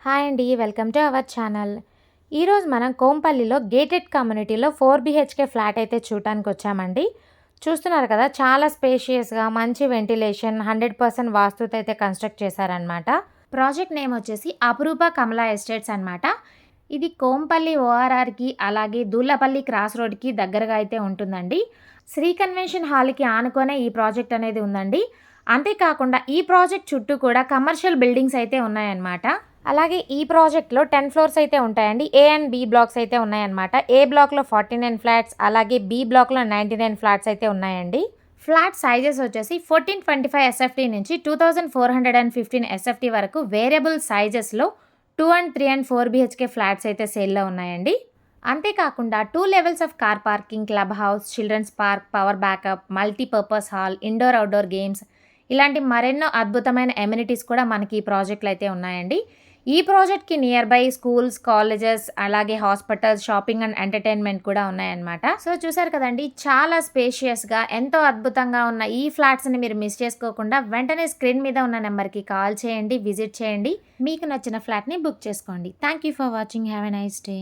Hi అండి. Welcome to our channel. ఈరోజు మనం కోంపల్లిలో గేటెడ్ కమ్యూనిటీలో 4 బీహెచ్కే ఫ్లాట్ అయితే చూడటానికి వచ్చామండి. చూస్తున్నారు కదా, చాలా స్పేషియస్‌గా మంచి వెంటిలేషన్ 100% వాస్తుతో అయితే కన్స్ట్రక్ట్ చేశారనమాట. ప్రాజెక్ట్ నేమ్ వచ్చేసి అపురూప కమలా ఎస్టేట్స్ అనమాట. ఇది కోంపల్లి ఓఆర్ఆర్‌కి అలాగే దూలపల్లి క్రాస్ రోడ్‌కి దగ్గరగా అయితే ఉంటుందండి. శ్రీ కన్వెన్షన్ హాల్‌కి ఆనుకునే ఈ ప్రాజెక్ట్ అనేది ఉందండి. అంతేకాకుండా ఈ ప్రాజెక్ట్ చుట్టూ కూడా కమర్షియల్ బిల్డింగ్స్ అయితే ఉన్నాయన్నమాట. అలాగే ఈ ప్రాజెక్ట్‌లో 10 ఫ్లోర్స్ అయితే ఉంటాయండి. ఏ అండ్ బి బ్లాక్స్ అయితే ఉన్నాయన్నమాట. ఏ బ్లాక్‌లో 49 ఫ్లాట్స్, అలాగే బి బ్లాక్‌లో 99 ఫ్లాట్స్ అయితే ఉన్నాయండి. ఫ్లాట్ సైజెస్ వచ్చేసి 1425 ఎస్ఎఫ్టీ నుంచి 2415 ఎస్ఎఫ్టీ వరకు వేరియబుల్ సైజెస్‌లో 2 అండ్ 3 అండ్ 4 బీహెచ్కే ఫ్లాట్స్ అయితే సేల్‌లో ఉన్నాయండి. అంతేకాకుండా 2 levels of car parking, club house, children's park, power backup, multipurpose hall, indoor, outdoor games ఇలాంటి మరెన్నో అద్భుతమైన ఎమ్యూనిటీస్ కూడా మనకి ఈ ప్రాజెక్ట్‌లో అయితే ఉన్నాయండి. ఈ ప్రాజెక్ట్‌కి నియర్ బై స్కూల్స్, కాలేజెస్, అలాగే హాస్పిటల్స్, షాపింగ్ అండ్ ఎంటర్‌టైన్‌మెంట్ కూడా ఉన్నాయన్నమాట. సో చూసారు కదండీ, చాలా స్పేషియస్‌గా ఎంతో అద్భుతంగా ఉన్న ఈ ఫ్లాట్స్‌ని మీరు మిస్ చేసుకోకుండా వెంటనే స్క్రీన్ మీద ఉన్న నెంబర్‌కి కాల్ చేయండి, విజిట్ చేయండి. మీకు నచ్చిన ఫ్లాట్‌ని బుక్ చేసుకోండి. Thank you for watching. Have a nice day.